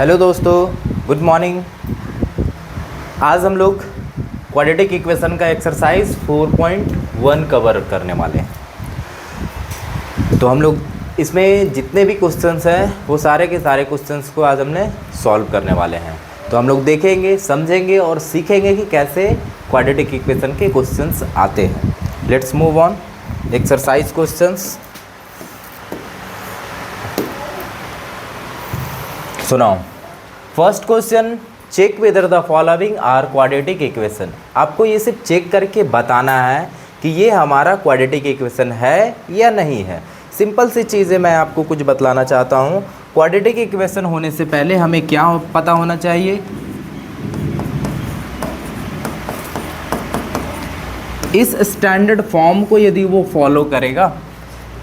Hello दोस्तों, good morning. आज हम लोग क्वाड्रेटिक इक्वेशन का एक्सरसाइज 4.1 कवर करने वाले हैं। तो हम लोग इसमें जितने भी क्वेश्चंस हैं वो सारे के सारे क्वेश्चंस को आज हमने सॉल्व करने वाले हैं। तो हम लोग देखेंगे, समझेंगे और सीखेंगे कि कैसे क्वाड्रेटिक इक्वेशन के क्वेश्चंस आते हैं। Let's move on exercise questions. सुनाओ। First question, check whether the following are quadratic equation. आपको ये सिर्फ चेक करके बताना है कि ये हमारा क्वाड्रेटिक इक्वेशन है या नहीं है। सिंपल सी चीज़ें मैं आपको कुछ बतलाना चाहता हूँ। क्वाड्रेटिक इक्वेशन होने से पहले हमें क्या पता होना चाहिए, इस स्टैंडर्ड फॉर्म को यदि वो फॉलो करेगा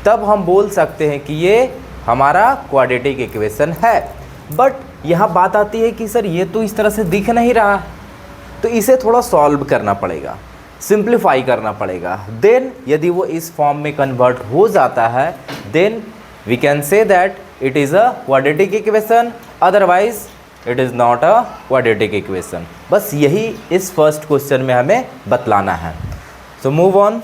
तब हम बोल सकते हैं कि ये हमारा क्वाड्रेटिक इक्वेशन है। बट यहाँ बात आती है कि सर ये तो इस तरह से दिख नहीं रहा, तो इसे थोड़ा सॉल्व करना पड़ेगा, सिंप्लीफाई करना पड़ेगा। देन यदि वो इस फॉर्म में कन्वर्ट हो जाता है then we can say that it is a quadratic equation, otherwise it is not a quadratic equation. बस यही इस फर्स्ट क्वेश्चन में हमें बतलाना है। So move on.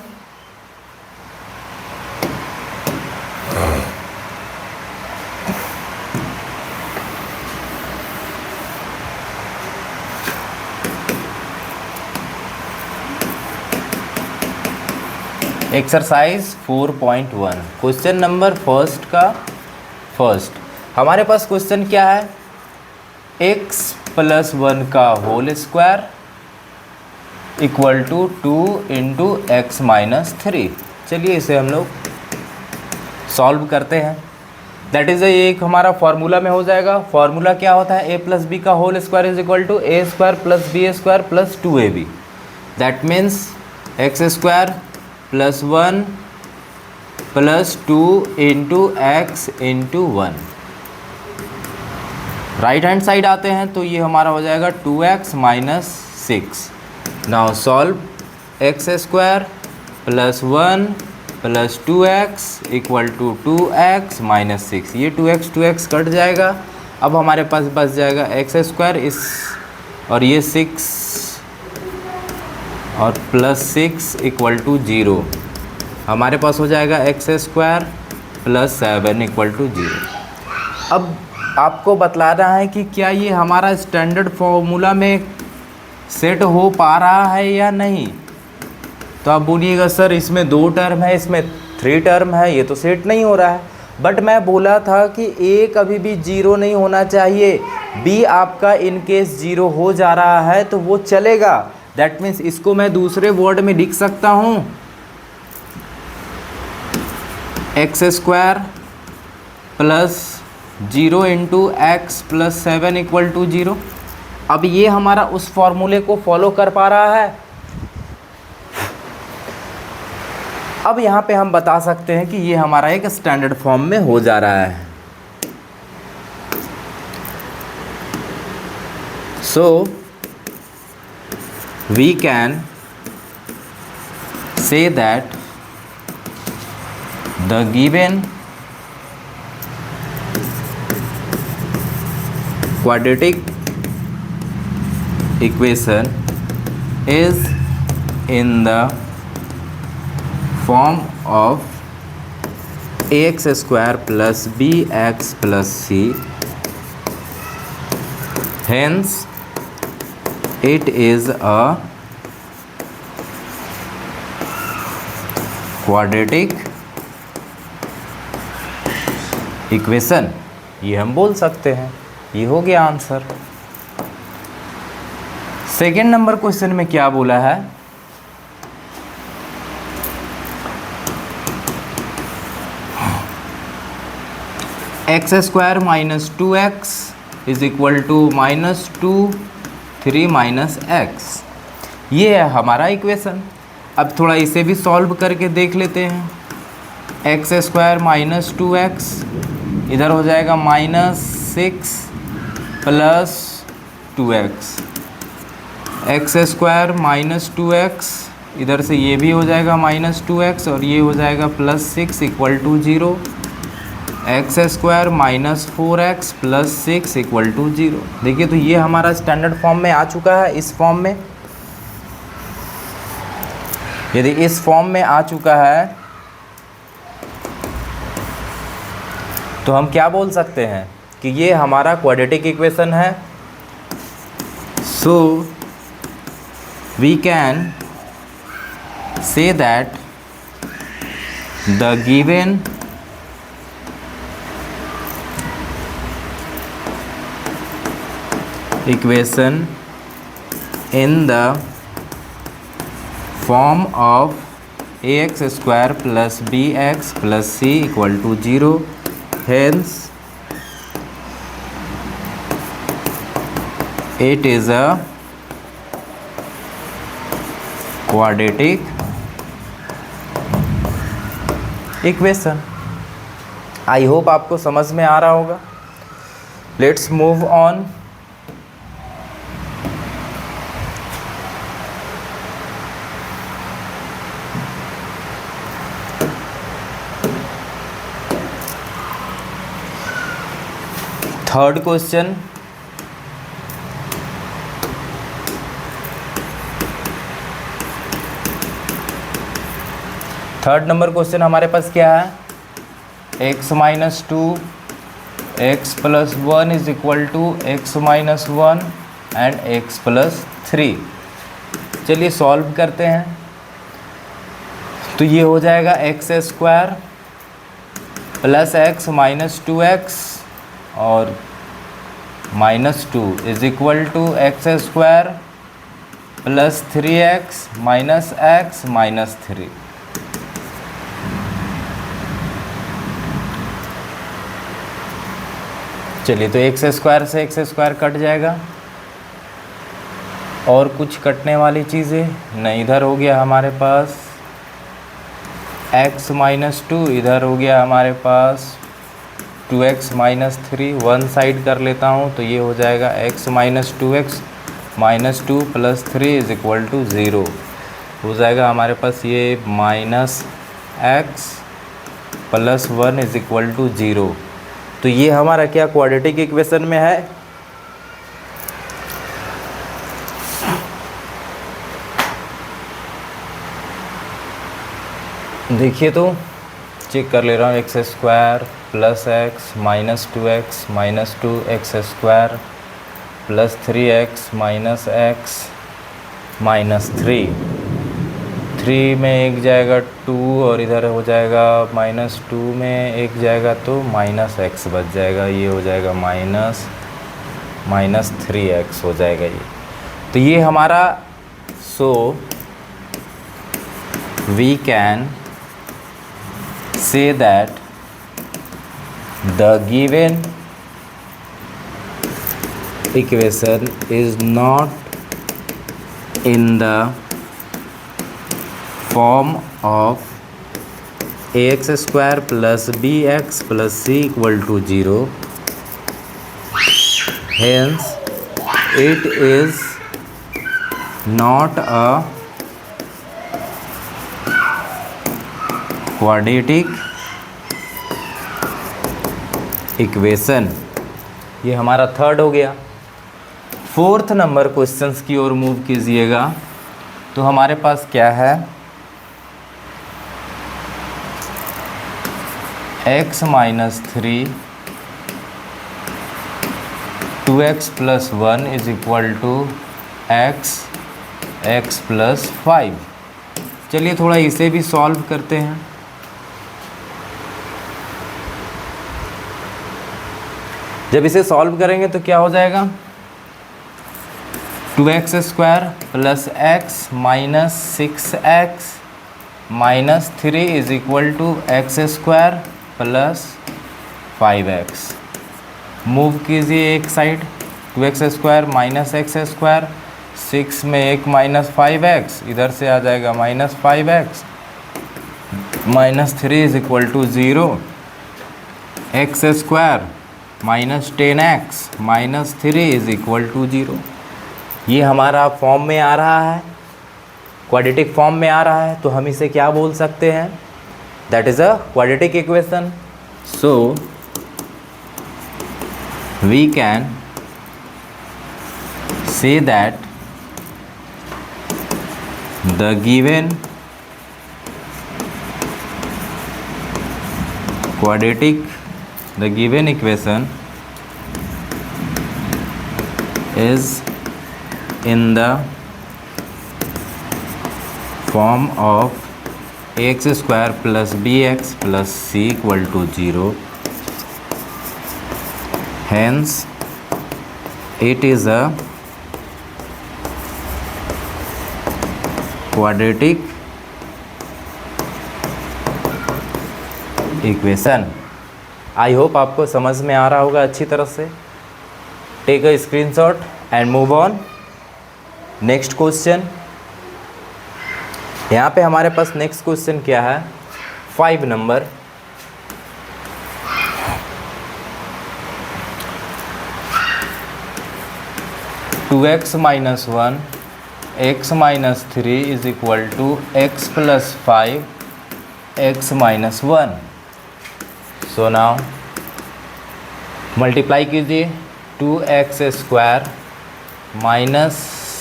Exercise 4.1 question number first का फर्स्ट हमारे पास क्वेश्चन क्या है, x + 1 का whole square equal to 2 × x - 3। चलिए इसे हम लोग सॉल्व करते हैं। दैट इज़ एक हमारा फार्मूला में हो जाएगा। फार्मूला क्या होता है, a + b का whole square is equal to a² + b² + 2ab। That means x² + 1 + 2 × x × 1। Right hand side आते हैं तो ये हमारा हो जाएगा 2x - 6। Now solve x² + 1 + 2x = 2x - 6। ये 2x कट जाएगा। अब हमारे पास बच जाएगा x² इस और ये 6 और +6 = 0। हमारे पास हो जाएगा x² + 7 = 0। अब आपको बतलाना है कि क्या ये हमारा स्टैंडर्ड फॉर्मूला में सेट हो पा रहा है या नहीं। तो आप बोलिएगा सर इसमें 2 टर्म है, इसमें 3 टर्म है, ये तो सेट नहीं हो रहा है। बट मैं बोला था कि a कभी भी 0 नहीं होना चाहिए, b आपका इन केस 0 हो जा रहा है तो वो चलेगा। दैट मीन्स इसको मैं दूसरे वर्ड में लिख सकता हूँ, x² + 0 × x + 7 = 0। अब ये हमारा उस फॉर्मूले को फॉलो कर पा रहा है। अब यहाँ पे हम बता सकते हैं कि ये हमारा एक स्टैंडर्ड फॉर्म में हो जा रहा है। सो we can say that the given quadratic equation is in the form of ax² + bx + c, hence it is a quadratic equation। ये हम बोल सकते हैं। ये हो गया आंसर। सेकेंड नंबर क्वेश्चन में क्या बोला है, x² - 2x = -2 3 - x। ये है हमारा इक्वेशन। अब थोड़ा इसे भी सॉल्व करके देख लेते हैं। x² - 2x इधर हो जाएगा -6 + 2x, x² - 2x इधर से ये भी हो जाएगा -2x और ये हो जाएगा +6 = 0। X square minus 4x plus 6 equal to 0। देखिए तो ये हमारा स्टैंडर्ड फॉर्म में आ चुका है। इस फॉर्म में यदि इस फॉर्म में आ चुका है तो हम क्या बोल सकते हैं कि ये हमारा क्वाड्रेटिक इक्वेशन है। So we can say that the given equation in the form of ax square plus bx plus c equal to 0, hence it is a quadratic equation। I hope आपको समझ में आ रहा होगा। Let's move on. Third question, third number question हमारे पास क्या है? x minus 2 x plus 1 is equal to x minus 1 and x plus 3। चलिए सॉल्व करते हैं। तो ये हो जाएगा x square plus x minus 2x और minus 2 is equal to x square plus 3x minus x minus 3। चलिए तो एक्स स्क्वायर से एक्स स्क्वायर कट जाएगा और कुछ कटने वाली चीज़ें नहीं। इधर हो गया हमारे पास x माइनस 2, इधर हो गया हमारे पास 2x माइनस 3। वन साइड कर लेता हूँ तो ये हो जाएगा x minus 2x minus 2 plus 3 is equal to 0। हो जाएगा हमारे पास ये minus x plus 1 is equal to 0। तो ये हमारा क्या क्वाड्रेटिक इक्वेशन में है? देखिए तो चेक कर ले रहा हूँ। X square plus x minus 2x minus 2 x square plus 3x minus x minus 3 में एक जाएगा 2 और इधर हो जाएगा माइनस 2 में एक जाएगा तो माइनस x बच जाएगा। ये हो जाएगा माइनस 3x हो जाएगा ये। तो ये हमारा so we can say that the given equation is not in the form of ax square plus bx plus c equal to 0, hence it is not a quadratic equation. ये हमारा third हो गया। फोर्थ नंबर क्वेश्चंस की ओर move कीजिएगा। तो हमारे पास क्या है? x minus 3 2x plus 1 is equal to x plus 5। चलिए थोड़ा इसे भी सॉल्व करते हैं। जब इसे सॉल्व करेंगे तो क्या हो जाएगा? 2x square plus x minus 6x minus 3 is equal to x square plus 5x। Move कीजिए एक side. 2x square minus x square, 6 में एक माइनस 5x, इधर से आ जाएगा minus 5x minus 3 is equal to 0। X square minus 10x minus 3 is equal to 0। ये हमारा फॉर्म में आ रहा है, क्वाड्रेटिक फॉर्म में आ रहा है। तो हम इसे क्या बोल सकते हैं? That is a quadratic equation. So we can say that the given equation is in the form of ax square plus bx plus c equal to 0. Hence it is a quadratic equation. I hope आपको समझ में आ रहा होगा अच्छी तरह से। Take a screenshot and move on. Next question, यहाँ पे हमारे पास नेक्स्ट क्वेश्चन क्या है, 5 number. Two x minus 1 x minus 3 is equal to x plus 5 x minus 1। So now multiply कीजिए, 2x square minus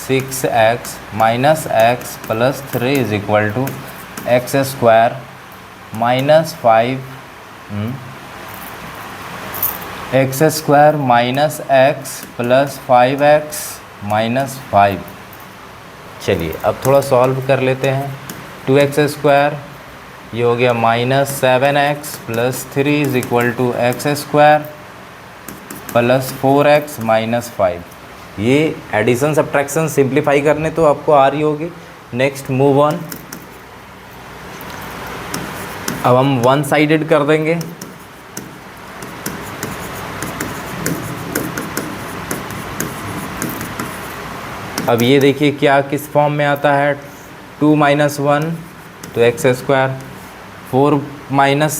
6x minus x plus 3 is equal to x square minus 5 x square minus x plus 5x minus 5। चलिए अब थोड़ा solve कर लेते हैं। 2x square ये हो गया minus 7x plus 3 is equal to x square plus 4x minus 5। ये एडिशन सब्ट्रैक्शन सिंप्लीफाई करने तो आपको आ रही होगी। Next move on. अब हम वन साइडेड कर देंगे। अब ये देखिए क्या किस फॉर्म में आता है, 2 माइनस 1 तो x square, 4 minus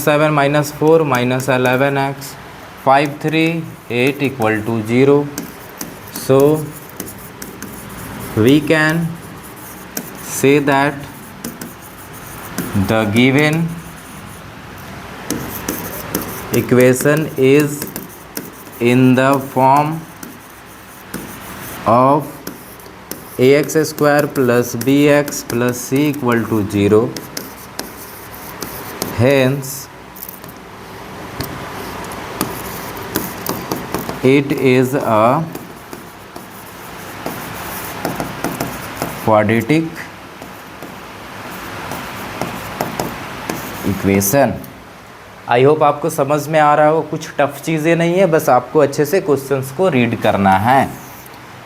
7 minus 4 minus 11x, 5 3 8 equal to 0। So we can say that the given equation is in the form of ax square plus bx plus c equal to 0. Hence it is a quadratic equation। I hope आपको समझ में आ रहा हो, कुछ tough चीज़ें नहीं है, बस आपको अच्छे से क्वेश्चंस को रीड करना है।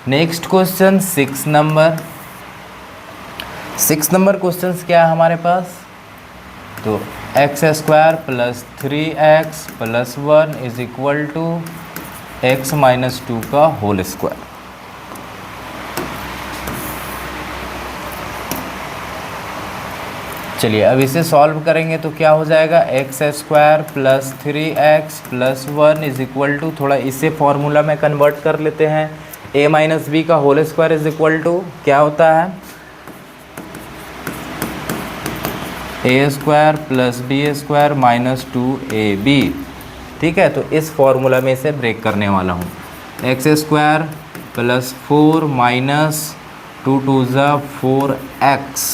Next question 6 number. 6 number questions क्या है हमारे पास, तो x square plus 3x plus 1 is equal to x minus 2 का होल स्क्वायर। चलिए अब इसे सॉल्व करेंगे तो क्या हो जाएगा, x square plus 3x plus 1 is equal to, थोड़ा इसे फॉर्मूला में कन्वर्ट कर लेते हैं, a माइनस बी का whole square is equal to क्या होता है, a square plus b square minus 2ab। ठीक है, तो इस फॉर्मूला में इसे ब्रेक करने वाला हूँ। एक्स स्क्वायर प्लस 4 माइनस 2 2 ज़ा 4x।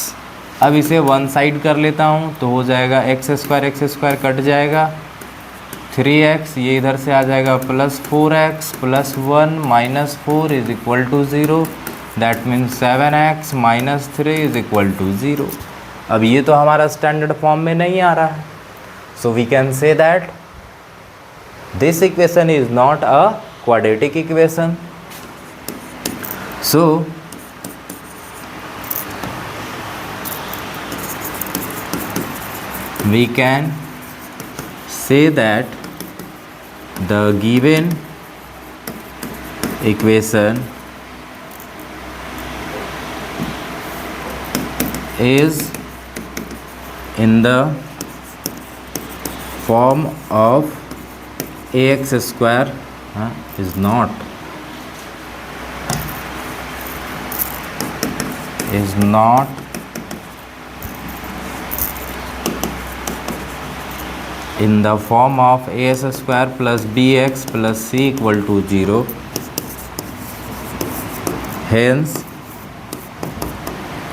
अब इसे वन साइड कर लेता हूँ तो हो जाएगा एक्स स्क्वायर कट जाएगा, 3x ये इधर से आ जाएगा plus 4x plus 1 minus 4 is equal to 0। That means 7x minus 3 is equal to 0। अब ये तो हमारा स्टैंडर्ड फॉर्म में नहीं आ रहा है, so we can say that this equation is not a quadratic equation. So we can say that the given equation is in the form of ax square is not in the form of as square plus bx plus c equal to 0. Hence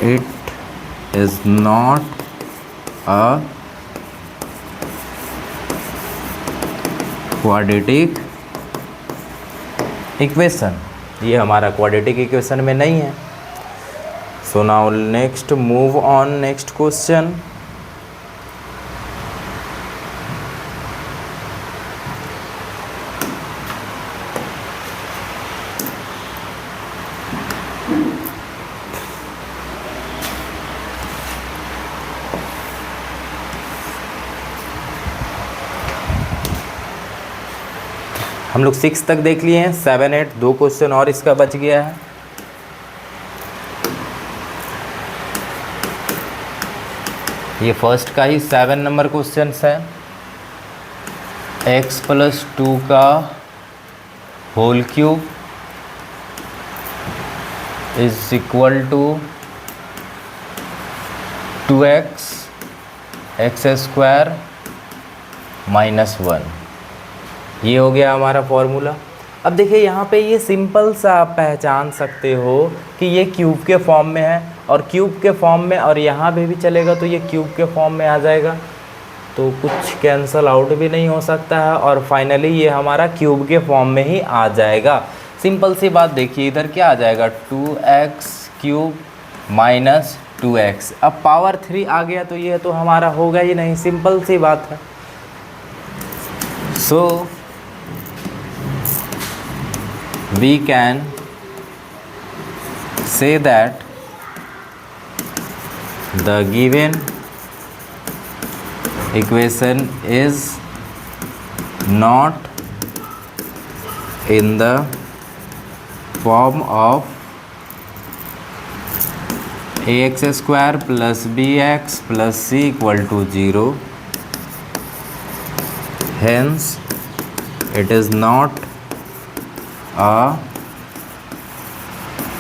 it is not a quadratic equation, ये हमारा quadratic equation में नहीं है. So now next move on next question. हम लोग 6 तक देख लिए हैं. 7, 8 2 क्वेश्चन और इसका बच गया है. ये फर्स्ट का ही 7 नंबर क्वेश्चन है. x + 2 का whole cube is equal to 2x x² -1. ये हो गया हमारा फॉर्मूला. अब देखिए यहाँ पे ये सिंपल सा आप पहचान सकते हो कि ये क्यूब के फॉर्म में है, और क्यूब के फॉर्म में और यहाँ पे भी चलेगा तो ये क्यूब के फॉर्म में आ जाएगा, तो कुछ कैंसल आउट भी नहीं हो सकता है, और फाइनली ये हमारा क्यूब के फॉर्म में ही आ जाएगा. सिंपल सी बात देखिए, इधर क्या आ जाएगा 2x³ - 2x. अब पावर 3 आ गया तो ये तो हमारा होगा ही नहीं, सिंपल सी बात है. सो we can say that the given equation is not in the form of ax² plus bx plus c equal to 0. Hence it is not a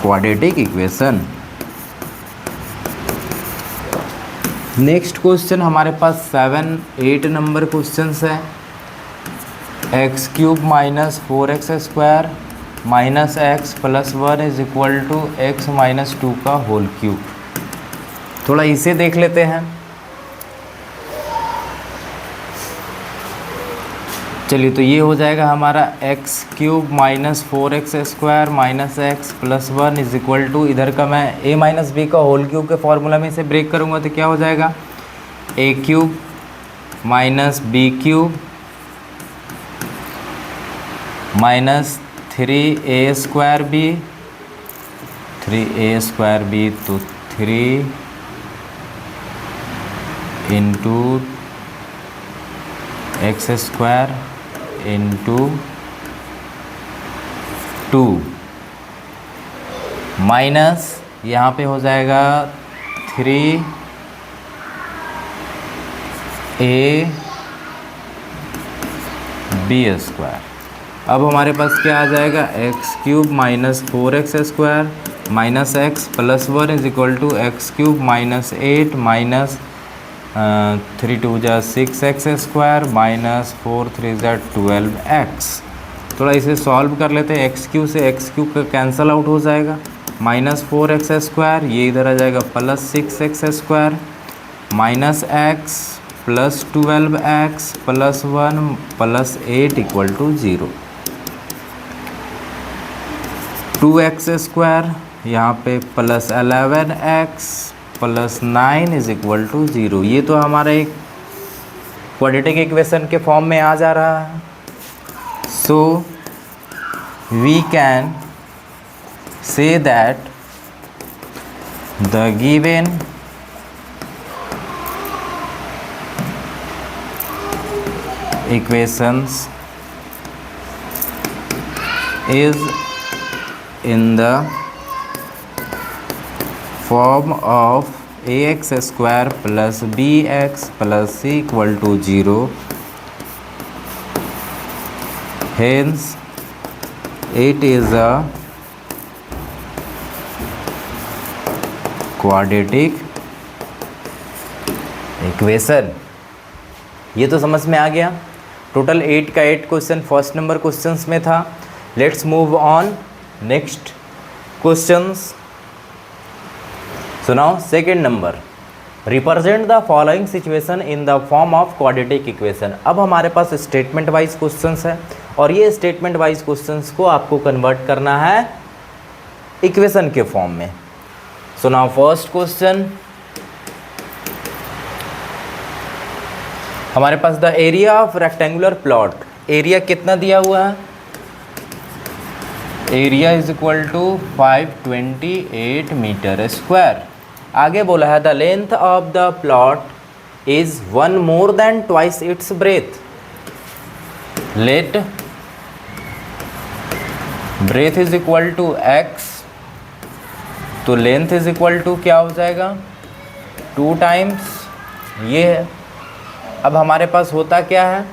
quadratic equation. Next question हमारे पास 7, 8 नंबर क्वेश्चन है. x³ - 4x² -x + 1 is equal to x - 2 का whole cube. थोड़ा इसे देख लेते हैं. चलिए, तो ये हो जाएगा हमारा x³ - 4x² -x + 1 is equal to, इधर का मैं a - b का होल क्यूब के फॉर्मूला में से ब्रेक करूँगा तो क्या हो जाएगा a³ - b³ -3a² b, तो 3 × x² × 2 माइनस यहाँ पे हो जाएगा 3a b². अब हमारे पास क्या आ जाएगा x³ - 4x² -x + 1 is equal to x³ - 8 3 × 2 = 6x² -4 3 = 12x. थोड़ा इसे सॉल्व कर लेते हैं. x³ से x³ का कैंसल आउट हो जाएगा. -4x², ये इधर आ जाएगा +6x² -x + 12x + 1 + 8 = 0. 2x², यहाँ पे +11x + 9 इज इक्वल टू 0. ये तो हमारा एक क्वाड्रेटिक इक्वेशन के फॉर्म में आ जा रहा है. So we can say that the given equations is in the form of ax² plus bx plus c equal to 0. Hence it is a quadratic equation. ये तो समझ में आ गया। टोटल 8 का 8 क्वेश्चन फर्स्ट नंबर क्वेश्चंस में था। Let's move on next questions. सुनाओ second number, represent the following situation in the form of quadratic equation. अब हमारे पास स्टेटमेंट वाइज क्वेश्चंस है और ये स्टेटमेंट वाइज क्वेश्चंस को आपको कन्वर्ट करना है इक्वेशन के फॉर्म में। सुनाओ फर्स्ट क्वेश्चन, हमारे पास the area of rectangular plot, area कितना दिया हुआ है, area is equal to 528 metre square. आगे बोला है the length of the plot is 1 more than twice its breadth। Let breadth is equal to x, तो लेंथ इज इक्वल टू क्या हो जाएगा 2 टाइम्स ये है। अब हमारे पास होता क्या है,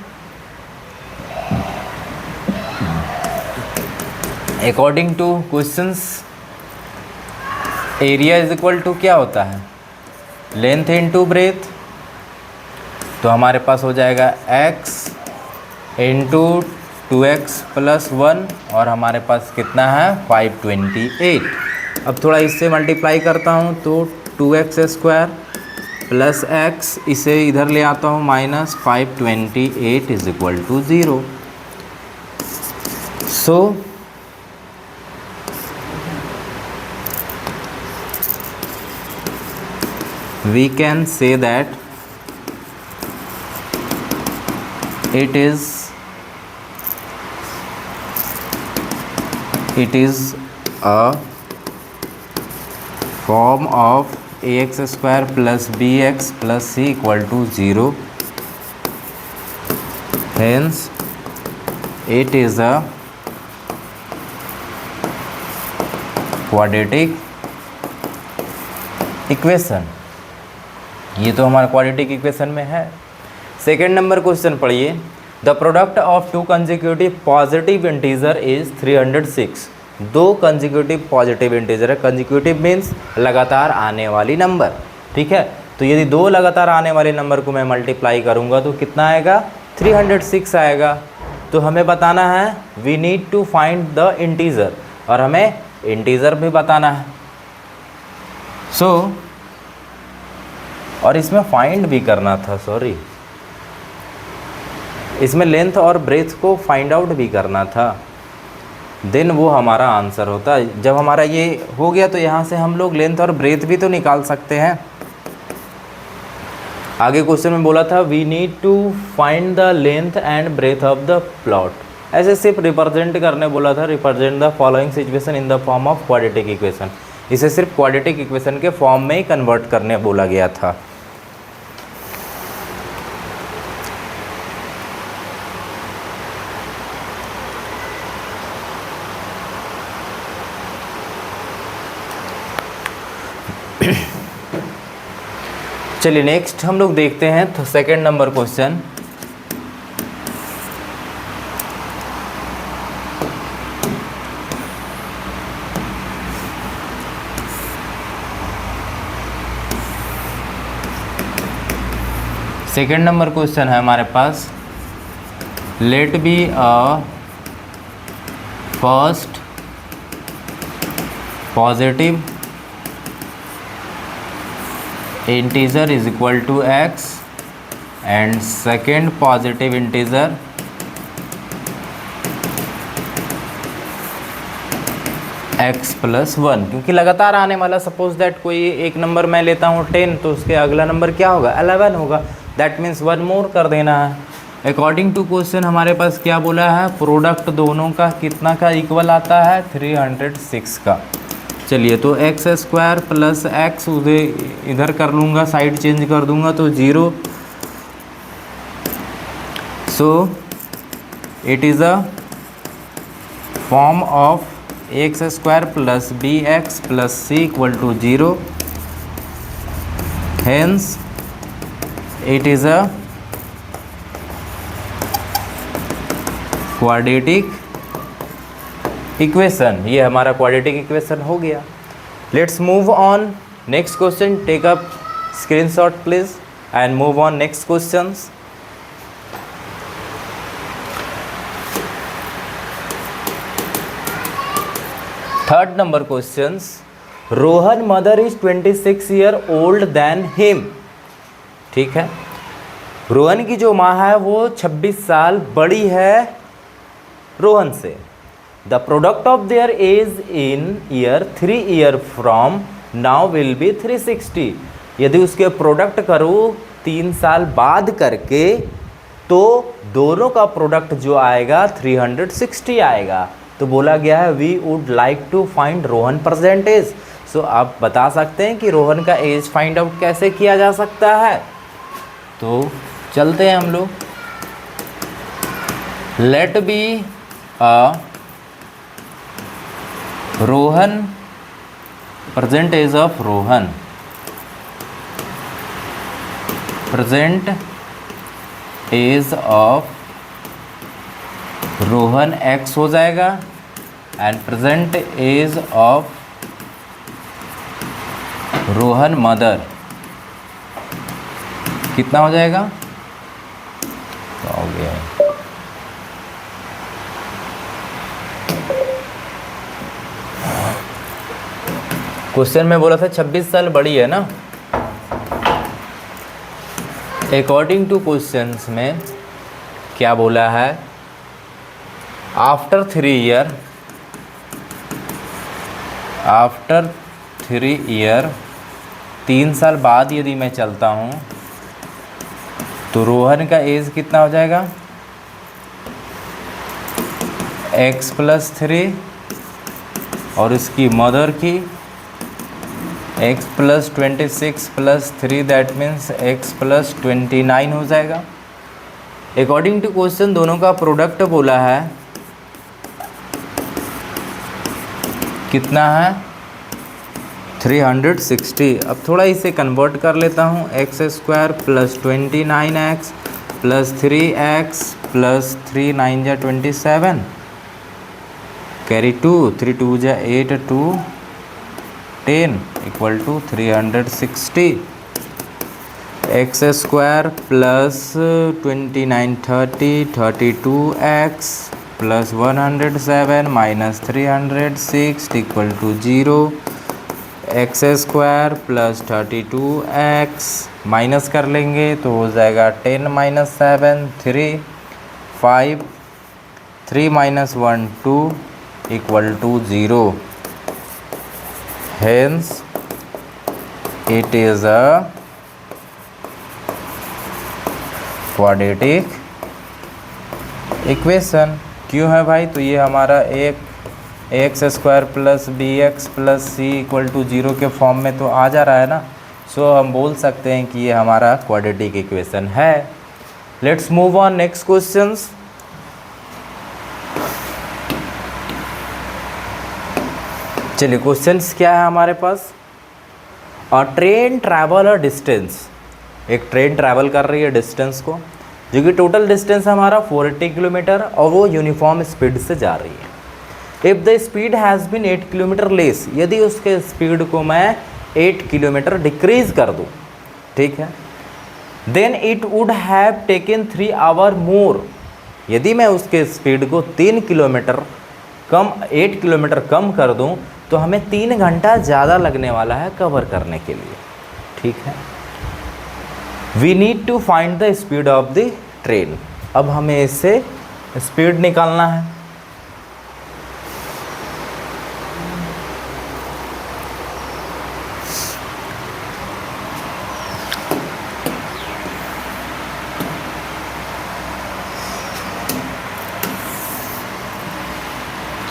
according to questions area is equal to क्या होता है लेंथ इनटू ब्रेथ, तो हमारे पास हो जाएगा x इंटू 2x प्लस 1 और हमारे पास कितना है 528। अब थोड़ा इससे मल्टीप्लाई करता हूँ तो 2x स्क्वायर प्लस x, इसे इधर ले आता हूँ minus 528 is equal to 0। So we can say that it is a form of ax square plus bx plus c equal to 0, hence it is a quadratic equation। ये तो हमारा quadratic equation में है। सेकेंड नंबर क्वेश्चन पढ़िए, the product of 2 consecutive positive integer is 306। 2 consecutive positive integer है, consecutive means लगातार आने वाली नंबर, ठीक है। तो यदि 2 लगातार आने वाले नंबर को मैं मल्टीप्लाई करूँगा तो कितना आएगा 306 आएगा। तो हमें बताना है we need to find the integer, और हमें इंटीजर भी बताना है। और इसमें फाइंड भी करना था, सॉरी, इसमें लेंथ और ब्रेथ को फाइंड आउट भी करना था, देन वो हमारा आंसर होता। जब हमारा ये हो गया तो यहाँ से हम लोग लेंथ और ब्रेथ भी तो निकाल सकते हैं। आगे क्वेश्चन में बोला था we need to find the length and breath of the plot, ऐसे सिर्फ रिप्रेजेंट करने बोला था, represent the following situation in the form of quadratic equation. इसे सिर्फ क्वाड्रेटिक इक्वेशन के फॉर्म में ही कन्वर्ट करने बोला गया था। चलिए नेक्स्ट हम लोग देखते हैं तो second number question, second number question है हमारे पास, let be a first positive integer is equal to x and second positive integer x plus 1। क्योंकि लगातार आने वाला, सपोज दैट कोई एक नंबर मैं लेता हूँ 10 तो उसके अगला नंबर क्या होगा 11 होगा, दैट मीन्स 1 मोर कर देना है। अकॉर्डिंग टू क्वेश्चन हमारे पास क्या बोला है, प्रोडक्ट दोनों का कितना का इक्वल आता है 306 का। चलिए तो एक्स स्क्वायर प्लस एक्स इधर कर लूँगा, साइड चेंज कर दूँगा तो 0। So it is a form of x square plus b x plus c equal to 0, hence it is a quadratic equation. ये हमारा क्वाड्रेटिक इक्वेशन हो गया। Let's move on next question, take up screenshot please and move on next questions. Third number questions, Rohan mother is 26 year old then him. ठीक है, रोहन की जो माँ है वो 26 साल बड़ी है रोहन से। The product of their age in year 3 year from now will be 360। यदि उसके प्रोडक्ट करूँ 3 साल बाद करके तो दोनों का प्रोडक्ट जो आएगा 360 आएगा। तो बोला गया है we would like to find Rohan present age. So आप बता सकते हैं कि रोहन का एज फाइंड आउट कैसे किया जा सकता है। तो चलते हैं हम लोग। Let be a Rohan present age of Rohan, present age of Rohan x हो जाएगा and present age of Rohan mother कितना हो जाएगा, तो हो गया। क्वेश्चन में बोला था 26 साल बड़ी है ना। अकॉर्डिंग टू क्वेश्चंस में क्या बोला है, आफ्टर 3 ईयर, आफ्टर 3 ईयर 3 साल बाद यदि मैं चलता हूँ तो रोहन का एज कितना हो जाएगा, x + 3 और इसकी मदर की x + 26 + 3 दैट मीन्स x + 29 हो जाएगा। अकॉर्डिंग टू क्वेश्चन दोनों का प्रोडक्ट बोला है कितना है 360। अब थोड़ा इसे कन्वर्ट कर लेता हूँ, x² + 29x + 3x + 3 9 जा 27 कैरी 2 3 2 जा 8 2 10 = 360। x² + 29 30 32x + 107 - 306 = 0। x² + 32x minus कर लेंगे तो हो जाएगा 10 - 7 3 5 3 - 1 2 = 0। Hence it is a quadratic equation। क्यों है भाई, तो ये हमारा एक ax² + bx + c = 0 के फॉर्म में तो आ जा रहा है ना। सो हम बोल सकते हैं कि ये हमारा क्वाड्रेटिक इक्वेशन है। Let's move on next questions. चलिए क्वेश्चंस क्या है हमारे पास, a train travel a distance, एक ट्रेन ट्रैवल कर रही है डिस्टेंस को, जो कि टोटल डिस्टेंस हमारा 480 किलोमीटर और वो यूनिफॉर्म स्पीड से जा रही है। If the speed has been 8 kilometre less, यदि उसके स्पीड को मैं 8 किलोमीटर डिक्रीज कर दूँ, ठीक है, then it would have taken 3 hour more, यदि मैं उसके स्पीड को 3 किलोमीटर कम 8 किलोमीटर कम कर दूँ तो हमें 3 घंटा ज़्यादा लगने वाला है कवर करने के लिए। ठीक है, we need to find the speed of the train. अब हमें इससे स्पीड निकालना है।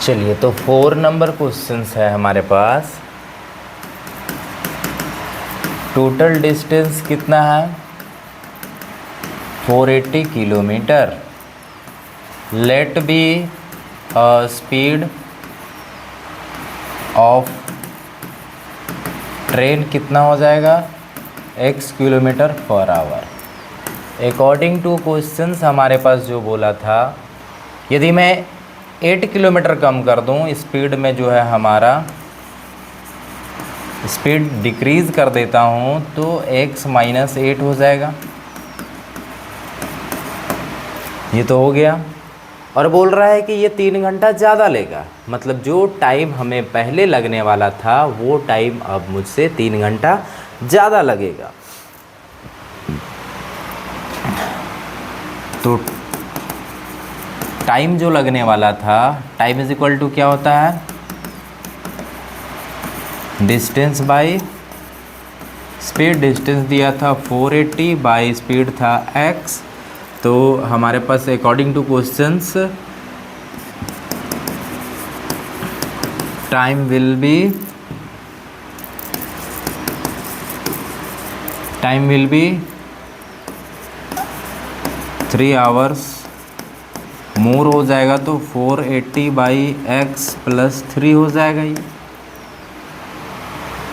चलिए तो 4 नंबर क्वेश्चंस है हमारे पास। टोटल डिस्टेंस कितना है 480 kilometre. Let be speed of train कितना हो जाएगा x km/h। According to questions हमारे पास जो बोला था, यदि मैं 8 किलोमीटर कम कर दूं स्पीड में, जो है हमारा स्पीड डिक्रीज़ कर देता हूं तो x - 8 हो जाएगा। ये तो हो गया। और बोल रहा है कि ये 3 घंटा ज़्यादा लेगा, मतलब जो टाइम हमें पहले लगने वाला था वो टाइम अब मुझसे 3 घंटा ज़्यादा लगेगा। तो टाइम जो लगने वाला था, टाइम इज इक्वल टू क्या होता है, डिस्टेंस बाई स्पीड। डिस्टेंस दिया था 480 बाई स्पीड था x। तो हमारे पास according to questions time will be 3 hours more हो जाएगा, तो 480 बाई एक्स प्लस 3 हो जाएगा ये।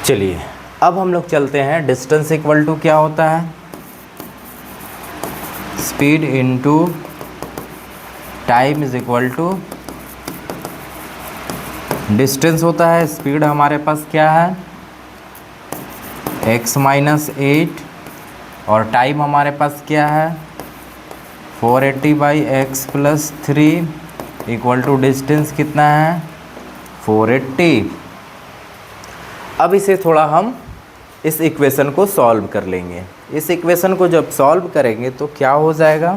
चलिए अब हम लोग चलते हैं, डिस्टेंस इक्वल टू क्या होता है, speed into time is equal to distance होता है, स्पीड हमारे पास क्या है x माइनस 8 और टाइम हमारे पास क्या है 480 by x plus 3 equal to distance कितना है 480। अब इसे थोड़ा हम इस इक्वेशन को सॉल्व कर लेंगे। इस इक्वेशन को जब सॉल्व करेंगे तो क्या हो जाएगा,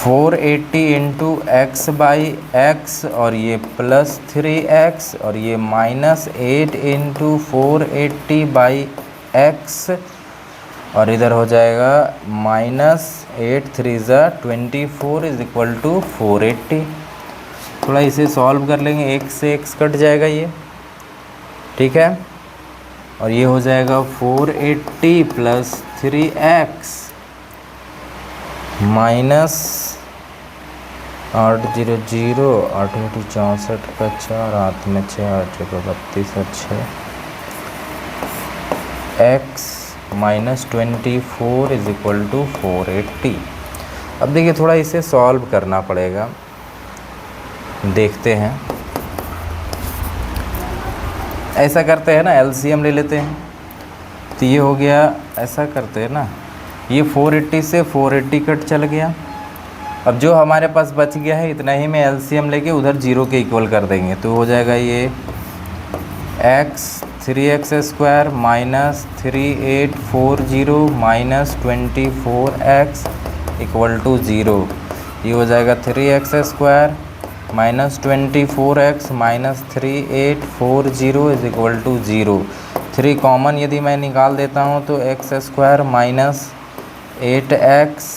480 इंटू एक्स बाई एक्स और ये प्लस 3x और ये माइनस 8 इंटू 480 बाई एक्स और इधर हो जाएगा माइनस 8 3 ज़ा 24 इज इक्वल टू 480। थोड़ा इसे सॉल्व कर लेंगे, एक से x कट जाएगा ये, ठीक है, और ये हो जाएगा 480 प्लस 3x माइनस 800 8 64 का 4 हाथ में 6 8 32 और 6 x minus 24 is equal to 480। अब देखिए थोड़ा इसे सॉल्व करना पड़ेगा, देखते हैं। ऐसा करते हैं ना, एलसीएम ले लेते हैं, तो ये हो गया, ऐसा करते हैं ना, ये 480 से 480 कट चल गया। अब जो हमारे पास बच गया है इतना ही में एलसीएम लेके उधर 0 के इक्वल कर देंगे, तो हो जाएगा ये x 3x square minus 3840 minus 24x equal to 0। ये हो जाएगा 3x square minus 24x minus 3840 is equal to 0। 3 common यदि मैं निकाल देता हूँ तो x square minus 8x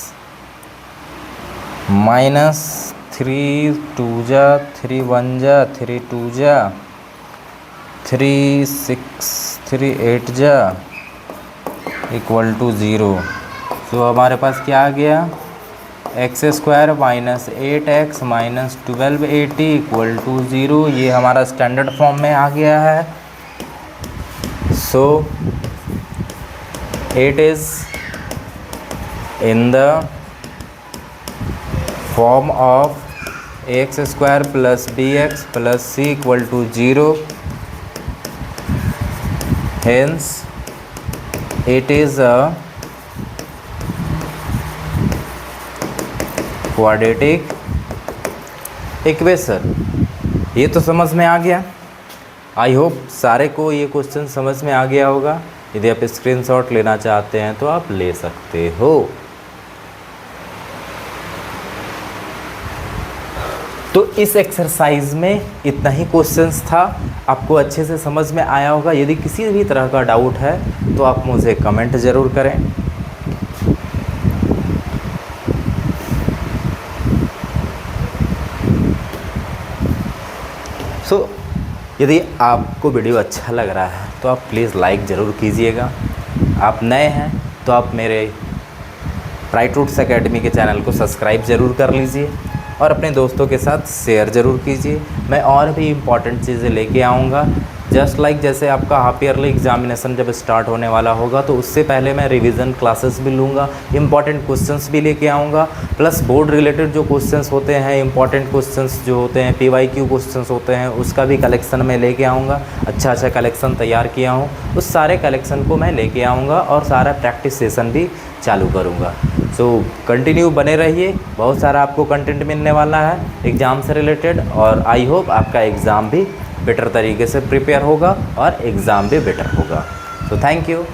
minus 3 2 जा 3 1 जा 3 2 जा 3 6 3 8 जा इक्वल टू 0। तो हमारे पास क्या आ गया, x square minus 8x minus 1280 equal to 0। ये हमारा स्टैंडर्ड फॉर्म में आ गया है। So it is in the form of x square plus b x plus c equal to 0। Hence it is a quadratic equation. ये तो समझ में आ गया। आई होप सारे को ये क्वेश्चन समझ में आ गया होगा। यदि आप स्क्रीनशॉट लेना चाहते हैं तो आप ले सकते हो। तो इस एक्सरसाइज में इतना ही क्वेश्चंस था, आपको अच्छे से समझ में आया होगा। यदि किसी भी तरह का डाउट है तो आप मुझे कमेंट ज़रूर करें। यदि आपको वीडियो अच्छा लग रहा है तो आप प्लीज़ लाइक ज़रूर कीजिएगा। आप नए हैं तो आप मेरे ब्राइट रूट्स एकेडमी के चैनल को सब्सक्राइब ज़रूर कर लीजिए और अपने दोस्तों के साथ शेयर ज़रूर कीजिए। मैं और भी इम्पॉर्टेंट चीज़ें लेके आऊँगा जस्ट लाइक जैसे आपका हाफ ईयरली एग्जामिनेशन जब स्टार्ट होने वाला होगा तो उससे पहले मैं रिवीजन क्लासेस भी लूँगा, इंपॉर्टेंट क्वेश्चंस भी लेके आऊँगा, प्लस बोर्ड रिलेटेड जो क्वेश्चंस होते हैं, इंपॉर्टेंट क्वेश्चंस जो होते हैं, PYQ क्वेश्चंस होते हैं, उसका भी कलेक्शन मैं लेके आऊँगा। अच्छा अच्छा कलेक्शन तैयार किया हूँ, उस सारे कलेक्शन को मैं लेके आऊँगा और सारा प्रैक्टिस सेशन भी चालू करूँगा। सो कंटिन्यू बने रहिए, बहुत सारा आपको कंटेंट मिलने वाला है एग्ज़ाम से रिलेटेड, और आई होप आपका एग्ज़ाम भी बेटर तरीके से प्रिपेयर होगा और एग्ज़ाम भी बेटर होगा। So thank you.